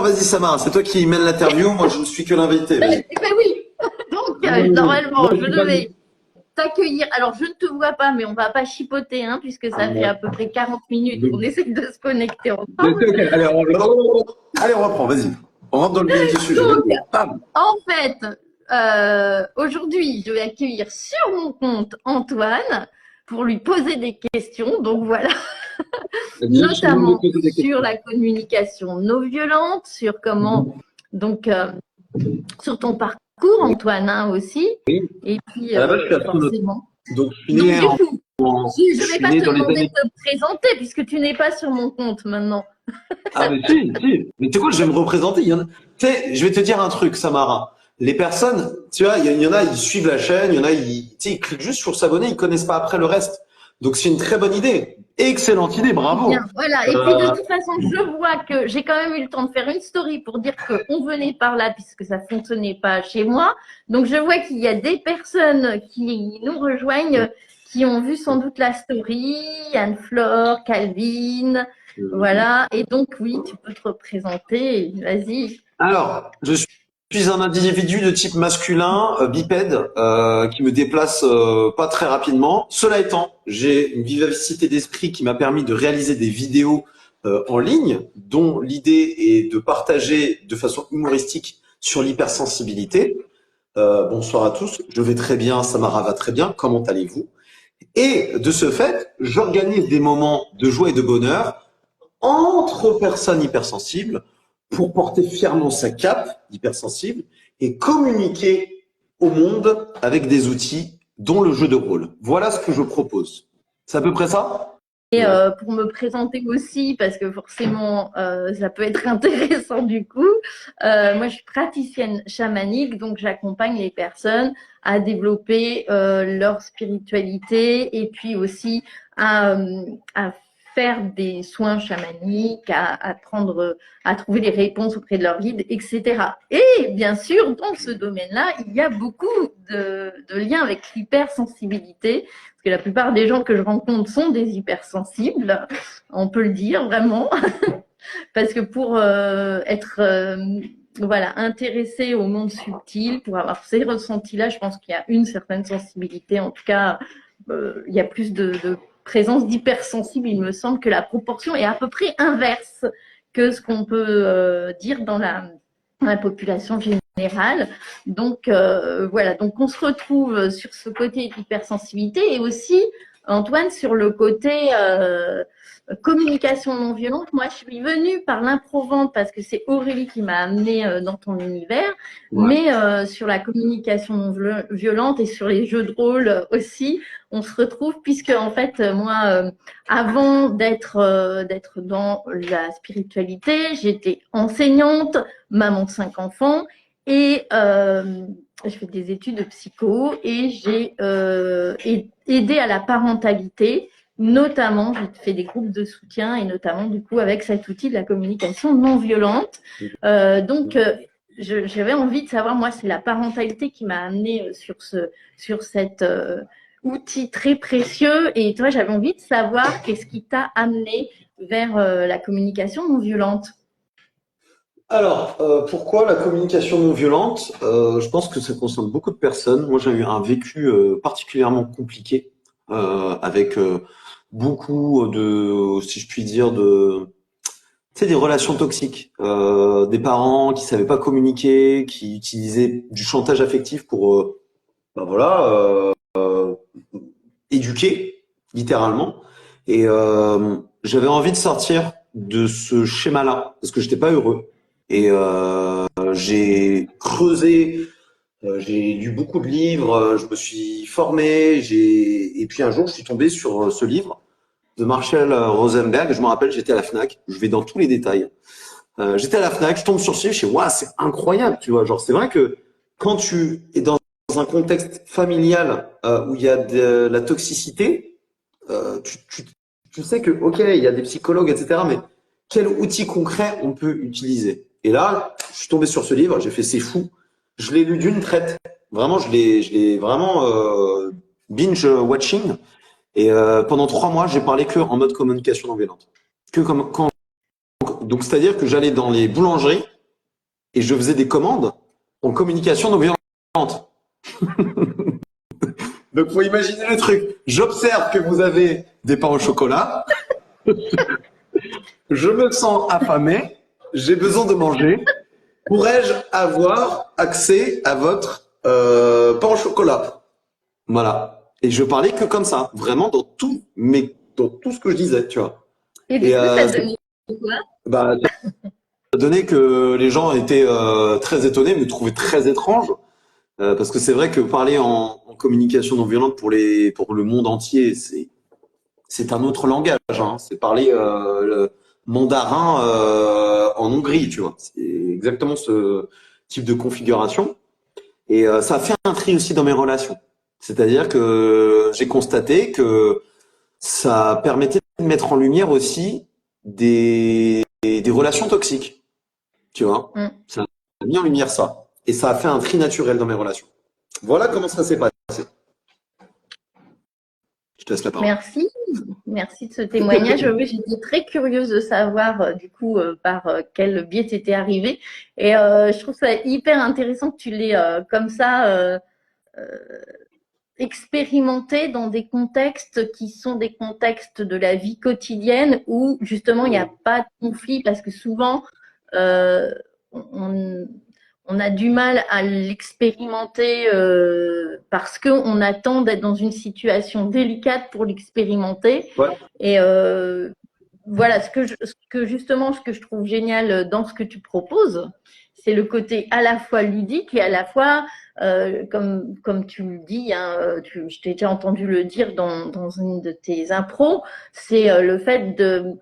Alors vas-y Samara, c'est toi qui mène l'interview, moi je ne suis que l'invité. Vas-y. Ben oui. Donc, normalement, je devais t'accueillir. Alors, je ne te vois pas, mais on va pas chipoter, hein, puisque ça fait à peu près 40 minutes qu'on essaie de se connecter ensemble. Allez, on reprend, vas-y. On rentre dans le vif du sujet. Donc, Bam. en fait, aujourd'hui, je vais accueillir sur mon compte Antoine pour lui poser des questions. Donc voilà, notamment sur la communication non violente, sur comment, donc, sur ton parcours, Antoine, hein, aussi. Et puis, À la base, je suis astronaute. forcément. Donc, je suis Donc, né du coup, je je vais suis pas né te dans les demander années. de te présenter puisque tu n'es pas sur mon compte maintenant. Ah, mais si, si. Mais tu sais quoi, je vais me représenter. Tu sais, je vais te dire un truc, Samara. Les personnes, tu vois, il y en a, ils suivent la chaîne, il y en a, tu sais, ils cliquent juste sur s'abonner, ils connaissent pas après le reste. Donc, c'est une très bonne idée. Excellente idée, bravo. Bien, voilà. Et puis de toute façon, je vois que j'ai quand même eu le temps de faire une story pour dire qu'on venait par là puisque ça fonctionnait pas chez moi. Donc je vois qu'il y a des personnes qui nous rejoignent, qui ont vu sans doute la story, Anne-Flore, Calvin, voilà. Et donc oui, tu peux te représenter. Vas-y. Alors, je suis un individu de type masculin, bipède, qui me déplace pas très rapidement. Cela étant, j'ai une vivacité d'esprit qui m'a permis de réaliser des vidéos en ligne, dont l'idée est de partager de façon humoristique sur l'hypersensibilité. Bonsoir à tous, je vais très bien, Samara va très bien, comment allez-vous? Et de ce fait, j'organise des moments de joie et de bonheur entre personnes hypersensibles pour porter fièrement sa cape d'hypersensible et communiquer au monde avec des outils dont le jeu de rôle. Voilà ce que je propose. C'est à peu près ça? Et pour me présenter aussi, parce que forcément, ça peut être intéressant du coup. Moi, je suis praticienne chamanique, donc j'accompagne les personnes à développer leur spiritualité et puis aussi à faire des soins chamaniques, à prendre, à trouver des réponses auprès de leur guide, etc. Et bien sûr, dans ce domaine-là, il y a beaucoup de liens avec l'hypersensibilité. Parce que la plupart des gens que je rencontre sont des hypersensibles, on peut le dire vraiment. Parce que pour être voilà, intéressé au monde subtil, pour avoir ces ressentis-là, je pense qu'il y a une certaine sensibilité. En tout cas, il y a plus de présence d'hypersensibles. Il me semble que la proportion est à peu près inverse que ce qu'on peut dire dans la population générale. Donc voilà, donc on se retrouve sur ce côté d'hypersensibilité et aussi Antoine sur le côté communication non violente. Moi, je suis venue par l'improvente parce que c'est Aurélie qui m'a amenée dans ton univers, mais sur la communication non violente et sur les jeux de rôle aussi, on se retrouve puisque en fait moi, avant d'être dans la spiritualité, j'étais enseignante, maman de 5 enfants et je fais des études de psycho et j'ai aidé à la parentalité. Notamment, j'ai fait des groupes de soutien et notamment du coup avec cet outil de la communication non violente. Donc, j'avais envie de savoir, moi, c'est la parentalité qui m'a amenée sur cet outil très précieux. Et toi, j'avais envie de savoir qu'est-ce qui t'a amené vers la communication non violente. Alors, pourquoi la communication non violente? Je pense que ça concerne beaucoup de personnes. Moi, j'ai eu un vécu particulièrement compliqué avec beaucoup de, si je puis dire, tu sais, des relations toxiques, des parents qui savaient pas communiquer, qui utilisaient du chantage affectif pour, ben voilà, éduquer, littéralement. Et j'avais envie de sortir de ce schéma-là parce que j'étais pas heureux. Et j'ai creusé, j'ai lu beaucoup de livres, je me suis formé, et puis un jour je suis tombé sur ce livre de Marshall Rosenberg. Je me rappelle, j'étais à la Fnac, je vais dans tous les détails. J'étais à la Fnac, je tombe sur ce livre, je dis waouh, c'est incroyable, tu vois. Genre c'est vrai que quand tu es dans un contexte familial où il y a de la toxicité, euh, tu, tu, tu sais que ok, il y a des psychologues, etc. Mais quel outil concret on peut utiliser? Et là, je suis tombé sur ce livre, j'ai fait c'est fou. Je l'ai lu d'une traite. Vraiment, je l'ai vraiment binge watching. Et pendant 3 mois, j'ai parlé que en mode communication non violente. Que comme quand Donc, c'est-à-dire que j'allais dans les boulangeries et je faisais des commandes en communication non violente. Donc, faut imaginer le truc. J'observe que vous avez des pains au chocolat. Je me sens affamé. J'ai besoin de manger. Pourrais-je avoir accès à votre pain au chocolat? Voilà. Et je parlais que comme ça, vraiment dans tout ce que je disais, tu vois. Et du Et coup, ça donnait quoi? bah, ça donnait que les gens étaient très étonnés, me trouvaient très étrange, parce que c'est vrai que parler en communication non violente pour le monde entier, c'est un autre langage, hein. C'est parler le mandarin en Hongrie, tu vois. C'est exactement ce type de configuration. Et ça a fait un tri aussi dans mes relations. C'est-à-dire que j'ai constaté que ça permettait de mettre en lumière aussi des relations toxiques, tu vois. Mm. Ça a mis en lumière ça. Et ça a fait un tri naturel dans mes relations. Voilà comment ça s'est passé. Je te laisse la parole. Merci. Merci de ce témoignage. Oui, j'étais très curieuse de savoir du coup par quel biais tu étais arrivée. Et je trouve ça hyper intéressant que tu l'aies comme ça expérimenté dans des contextes qui sont des contextes de la vie quotidienne où justement il n'y a pas de conflit parce que souvent on, on a du mal à l'expérimenter parce qu'on attend d'être dans une situation délicate pour l'expérimenter. Ouais. Et voilà, ce que justement, ce que je trouve génial dans ce que tu proposes, c'est le côté à la fois ludique et à la fois, comme tu le dis, hein, je t'ai déjà entendu le dire dans une de tes impros, c'est le fait de,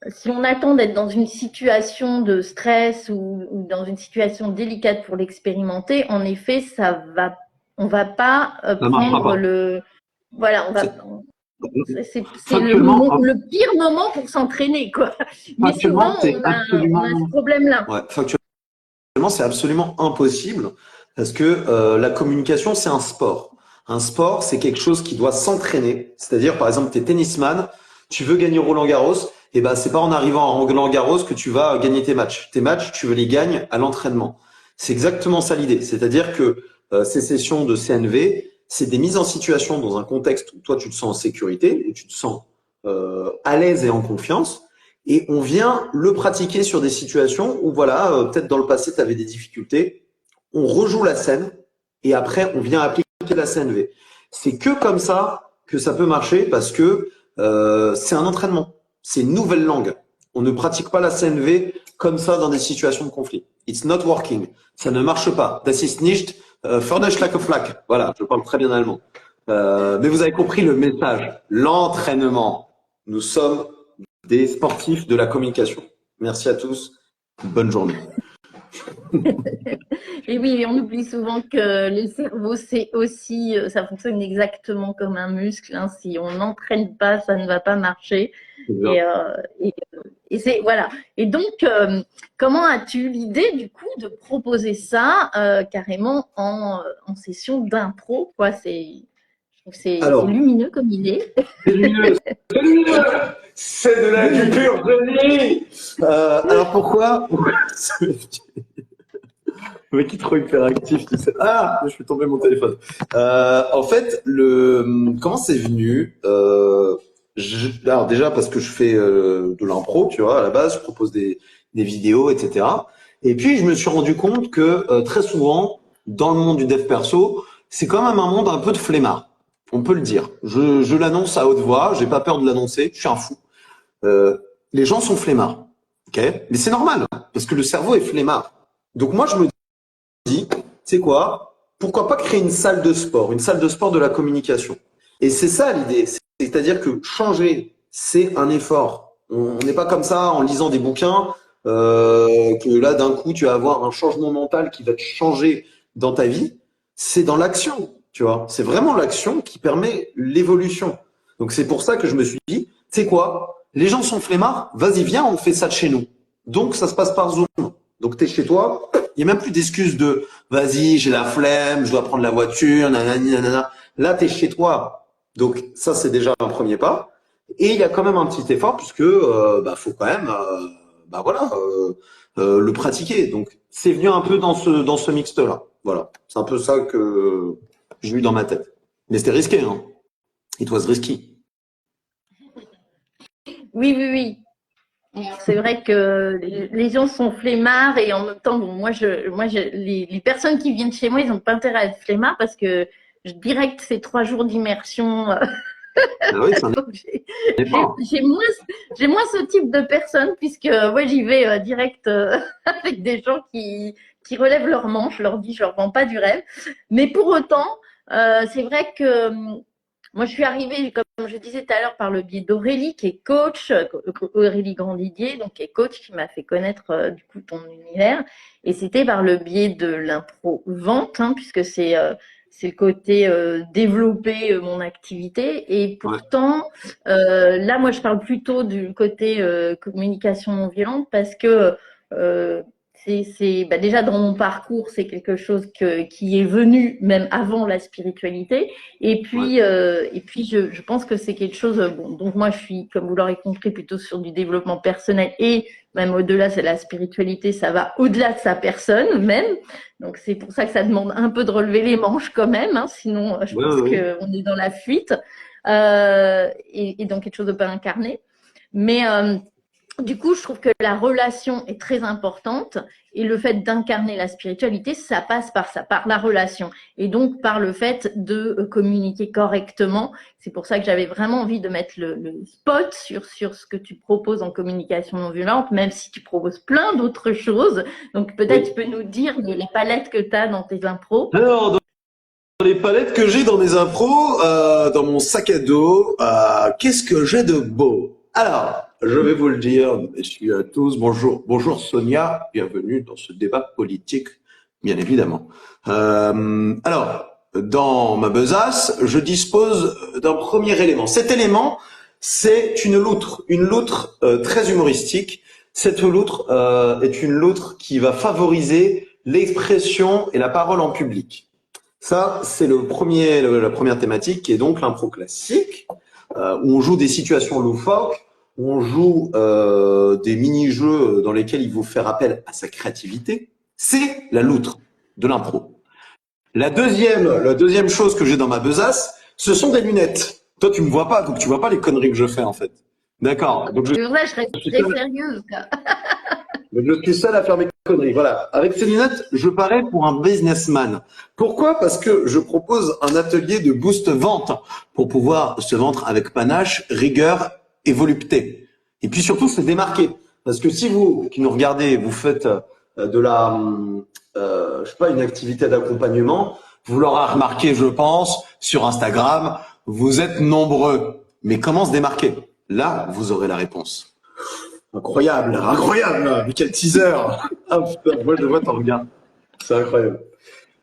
si on attend d'être dans une situation de stress ou dans une situation délicate pour l'expérimenter, en effet, on va pas Ça marchera prendre pas. le, voilà, c'est Factuellement, le pire moment pour s'entraîner, quoi. Mais souvent, c'est on absolument, a ce problème-là. ouais, factuellement, c'est absolument impossible parce que la communication, c'est un sport. Un sport, c'est quelque chose qui doit s'entraîner. C'est-à-dire, par exemple, tu es tennisman, tu veux gagner Roland-Garros, et ben c'est pas en arrivant à Roland-Garros que tu vas gagner tes matchs. Tes matchs, tu veux les gagner à l'entraînement. C'est exactement ça l'idée. C'est-à-dire que ces sessions de CNV, c'est des mises en situation dans un contexte où toi tu te sens en sécurité, où tu te sens à l'aise et en confiance. Et on vient le pratiquer sur des situations où voilà, peut-être dans le passé tu avais des difficultés. On rejoue la scène et après on vient appliquer la CNV. C'est que comme ça que ça peut marcher parce que c'est un entraînement, c'est une nouvelle langue. On ne pratique pas la CNV comme ça dans des situations de conflit. It's not working. Ça ne marche pas. Das ist nicht Förderschlacke-Flack. Voilà, je parle très bien allemand. Mais vous avez compris le message. L'entraînement. Nous sommes des sportifs de la communication. Merci à tous. Bonne journée. Et oui, on oublie souvent que le cerveau, c'est aussi, ça fonctionne exactement comme un muscle, hein. Si on n'entraîne pas, ça ne va pas marcher. Et, et c'est voilà. Et donc, comment as-tu l'idée du coup de proposer ça carrément en session d'impro, quoi? Je trouve que c'est lumineux comme idée. C'est lumineux. C'est lumineux. C'est de la du pur génie. Alors pourquoi le mec est trop hyperactif, tu sais. Ah, je vais tomber mon téléphone. En fait, comment c'est venu alors déjà parce que je fais de l'impro, tu vois, à la base, je propose des vidéos, etc. Et puis je me suis rendu compte que très souvent, dans le monde du dev perso, c'est quand même un monde un peu de flemmard. On peut le dire. Je l'annonce à haute voix, j'ai pas peur de l'annoncer, je suis un fou. Les gens sont flemmards, ok? Mais c'est normal, parce que le cerveau est flemmard. Donc moi, je me dis, c'est quoi? Pourquoi pas créer une salle de sport de la communication? Et c'est ça l'idée, c'est-à-dire que changer, c'est un effort. On n'est pas comme ça en lisant des bouquins, que là d'un coup tu vas avoir un changement mental qui va te changer dans ta vie. C'est dans l'action, tu vois. C'est vraiment l'action qui permet l'évolution. Donc c'est pour ça que je me suis dit, c'est quoi? Les gens sont flemmards, vas-y viens, on fait ça de chez nous. Donc ça se passe par Zoom. Donc tu es chez toi, il n'y a même plus d'excuses de vas-y, j'ai la flemme, je dois prendre la voiture, nanani, nanana. Là, tu es chez toi. Donc ça, c'est déjà un premier pas. Et il y a quand même un petit effort puisque faut quand même bah voilà, le pratiquer. Donc, c'est venu un peu dans ce mixte-là. Voilà, c'est un peu ça que j'ai eu dans ma tête. Mais c'était risqué, hein. It was risky. Oui, oui, oui. C'est vrai que les gens sont flemmards et en même temps, bon, les personnes qui viennent chez moi, ils n'ont pas intérêt à être flemmards parce que je dirais que c'est 3 jours d'immersion. Ah oui, c'est un Donc effort. j'ai moins ce type de personnes puisque moi j'y vais direct avec des gens qui relèvent leurs manches. Je leur dis, je leur vends pas du rêve. Mais pour autant, c'est vrai que moi je suis arrivée, comme je disais tout à l'heure, par le biais d'Aurélie qui est coach, Aurélie Grandidier, donc qui est coach, qui m'a fait connaître du coup ton univers. Et c'était par le biais de l'impro vente, hein, puisque c'est le côté développer mon activité. Et Ouais. pourtant, là, moi, je parle plutôt du côté communication non violente parce que bah, déjà dans mon parcours, c'est quelque chose qui est venu même avant la spiritualité. Ouais. Et puis je pense que c'est quelque chose. Bon, donc moi, je suis, comme vous l'aurez compris, plutôt sur du développement personnel et même au-delà, c'est la spiritualité, ça va au-delà de sa personne même. Donc c'est pour ça que ça demande un peu de relever les manches quand même, hein, sinon je Ouais, pense ouais, ouais. qu'on est dans la fuite et dans quelque chose de pas incarné. Mais du coup, je trouve que la relation est très importante et le fait d'incarner la spiritualité, ça passe par ça, par la relation et donc par le fait de communiquer correctement. C'est pour ça que j'avais vraiment envie de mettre le spot sur ce que tu proposes en communication non violente, même si tu proposes plein d'autres choses. Donc peut-être Oui. tu peux nous dire de la palette que tu as dans tes impros. Alors, dans les palettes que j'ai dans mes impros, dans mon sac à dos, qu'est-ce que j'ai de beau? Alors, je vais vous le dire, messieurs à tous, bonjour, bonjour Sonia, bienvenue dans ce débat politique, bien évidemment. Alors, dans ma besace, je dispose d'un premier élément. Cet élément, c'est une loutre très humoristique. Cette loutre est une loutre qui va favoriser l'expression et la parole en public. Ça, c'est la première thématique qui est donc l'impro classique, où on joue des situations loufoques, où on joue des mini-jeux dans lesquels il faut faire appel à sa créativité. C'est la loutre de l'impro. La deuxième chose que j'ai dans ma besace, ce sont des lunettes. Toi, tu me vois pas, donc tu vois pas les conneries que je fais en fait. D'accord. Donc je C'est pour ça que je reste suis très seul, sérieuse, quoi. je suis seul à faire mes conneries. Voilà. Avec ces lunettes, je parais pour un businessman. Pourquoi? Parce que je propose un atelier de boost vente pour pouvoir se vendre avec panache, rigueur et volupté. Et puis surtout, se démarquer. Parce que si vous, qui nous regardez, vous faites de la, je sais pas, une activité d'accompagnement, vous l'aurez remarqué, je pense, sur Instagram, vous êtes nombreux. Mais comment se démarquer? Là, vous aurez la réponse. Incroyable, incroyable, mais quel teaser! Ah putain, moi je le vois ton regard. C'est incroyable.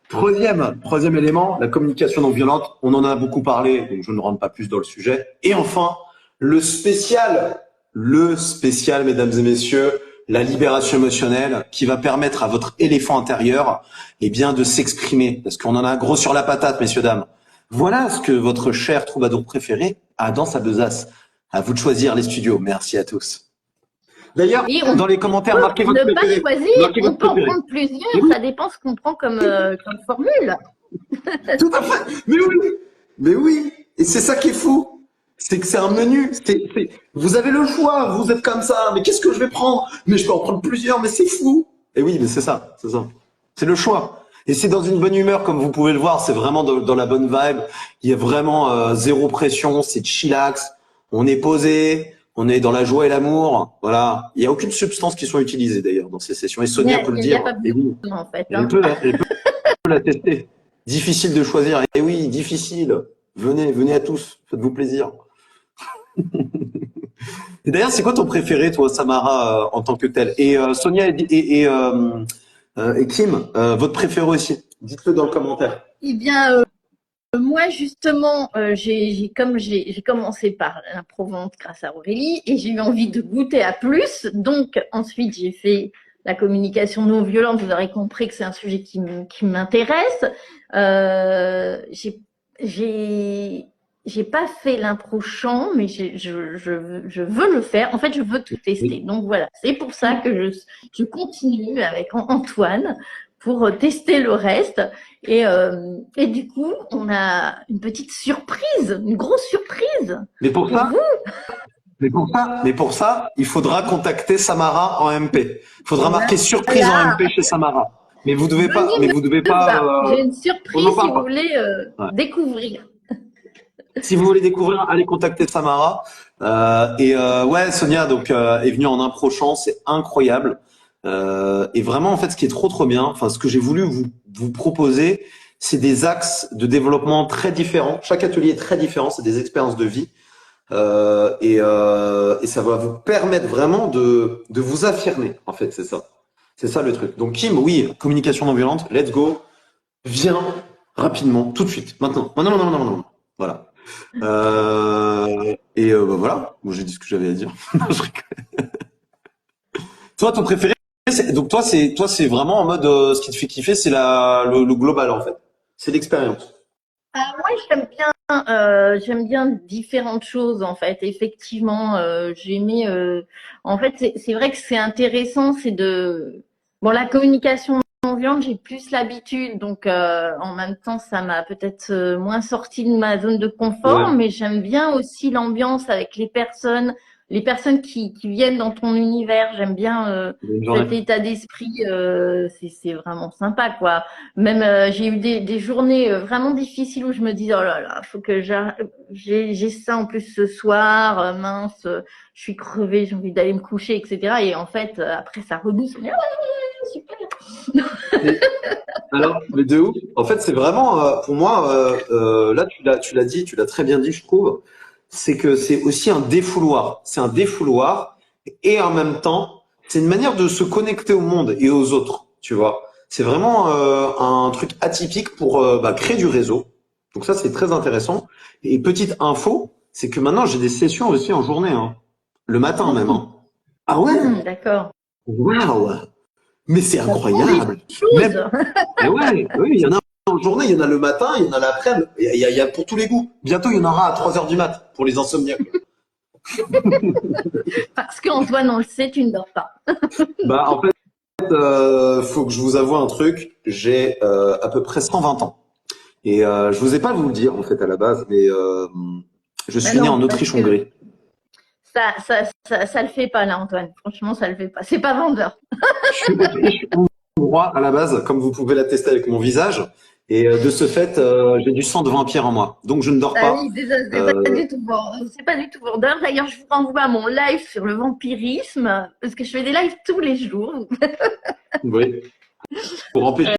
Troisième élément, la communication non violente. On en a beaucoup parlé, donc je ne rentre pas plus dans le sujet. Et enfin, le spécial, mesdames et messieurs, la libération émotionnelle qui va permettre à votre éléphant intérieur, eh bien, de s'exprimer. Parce qu'on en a gros sur la patate, messieurs, dames. Voilà ce que votre cher troubadour préféré a dans sa besace. À vous de choisir les studios. Merci à tous. D'ailleurs, Et on dans les commentaires, peut marquez votre ne pas préféré. choisir, Marquez on votre peut en préféré. prendre Et plusieurs, oui, ça dépend ce qu'on prend comme formule. tout à fait. Mais oui, mais oui. Et c'est ça qui est fou. C'est que c'est un menu. Vous avez le choix. Vous êtes comme ça. Mais qu'est-ce que je vais prendre? Mais je peux en prendre plusieurs. Mais c'est fou. Et oui, mais c'est ça. C'est ça. C'est le choix. Et c'est dans une bonne humeur, comme vous pouvez le voir. C'est vraiment dans la bonne vibe. Il y a vraiment zéro pression. C'est chillax. On est posé. On est dans la joie et l'amour. Voilà. Il n'y a aucune substance qui soit utilisée d'ailleurs dans ces sessions. Et Sonia peut le Il y a dire. pas Et oui, besoin en fait. elle Hein. peut, elle peut la tester. Difficile de choisir. Et oui, difficile. Venez, venez à tous. Faites-vous plaisir. Et d'ailleurs, c'est quoi ton préféré, toi, Samara, en tant que tel? Et Sonia et Kim, votre préféré aussi? Dites-le dans le commentaire. Eh bien, moi justement, comme j'ai commencé par l'improvente grâce à Aurélie et j'ai eu envie de goûter à plus. Donc ensuite, j'ai fait la communication non violente. Vous aurez compris que c'est un sujet qui m'intéresse. J'ai j'ai pas fait l'impro chant, mais je veux le faire. En fait, je veux tout tester. Oui. Donc voilà, c'est pour ça que je continue avec Antoine pour tester le reste. Et du coup, on a une petite surprise, une grosse surprise Mais pour pour ça, vous. mais pour ça, il faudra contacter Samara en MP. Il faudra marquer surprise en Voilà, MP chez Samara. bonne Mais vous devez news. pas, J'ai une on n'en surprise si parle vous pas. voulez Ouais. découvrir. Si vous voulez découvrir, allez contacter Samara. Ouais, Sonia donc est venue en impro chant, c'est incroyable. Et vraiment, en fait, ce qui est trop bien, enfin, ce que j'ai voulu vous proposer, c'est des axes de développement très différents. Chaque atelier est très différent, c'est des expériences de vie. Et ça va vous permettre vraiment de vous affirmer, en fait, c'est ça. C'est ça le truc. Donc Kim, oui, communication non violente, let's go. Viens rapidement, tout de suite, maintenant. Maintenant, maintenant, maintenant, maintenant. Voilà. Bah voilà, moi j'ai dit ce que j'avais à dire. Non, je rigole. Toi, ton préféré, donc toi c'est vraiment en mode ce qui te fait kiffer, c'est le global en fait. C'est l'expérience. Moi, j'aime bien différentes choses en fait. Effectivement, j'ai aimé. En fait, c'est vrai que c'est intéressant. C'est de bon la communication non violente. J'ai plus l'habitude, donc en même temps, ça m'a peut-être moins sorti de ma zone de confort. Ouais. Mais j'aime bien aussi l'ambiance avec les personnes qui viennent dans ton univers. J'aime bien Bonne cet journée. état d'esprit. C'est vraiment sympa, quoi. Même j'ai eu des journées vraiment difficiles où je me dis oh là là, faut que j'ai ça en plus ce soir, mince, je suis crevée, j'ai envie d'aller me coucher, etc. Et en fait, après ça rebooste. On dit, ah, super. Et alors, mais de ouf. En fait, c'est vraiment pour moi là tu l'as dit, tu l'as très bien dit, je trouve. C'est que c'est aussi un défouloir. C'est un défouloir et en même temps, c'est une manière de se connecter au monde et aux autres. Tu vois. C'est vraiment un truc atypique pour créer du réseau. Donc ça, c'est très intéressant. Et petite info, c'est que maintenant j'ai des sessions aussi en journée, hein. Le matin même, hein. Ah ouais? D'accord. Waouh! Mais c'est J'apprends des incroyable. choses. Même eh ouais, oui, il y en a en journée, il y en a le matin, il y en a l'après-midi, il y a pour tous les goûts. Bientôt, il y en aura à 3 heures du mat pour les insomniaques. Parce qu'Antoine, on le sait, tu ne dors pas. Bah, en fait, faut que je vous avoue un truc. J'ai à peu près 120 ans. Et je vous ai pas vous le dire en fait à la base, mais je Mais suis né non, en parce que Autriche-Hongrie. ça le fait pas là, Antoine. Franchement, ça le fait pas. C'est pas vendeur. Je suis Autriche-Hongrois à la base, comme vous pouvez l'attester avec mon visage. Et de ce fait, j'ai du sang de vampire en moi. Donc je ne dors Ah pas. oui, déjà, Euh, c'est pas du tout vendeur. D'ailleurs, je vous renvoie à mon live sur le vampirisme, parce que je fais des lives tous les jours. oui, pour empêcher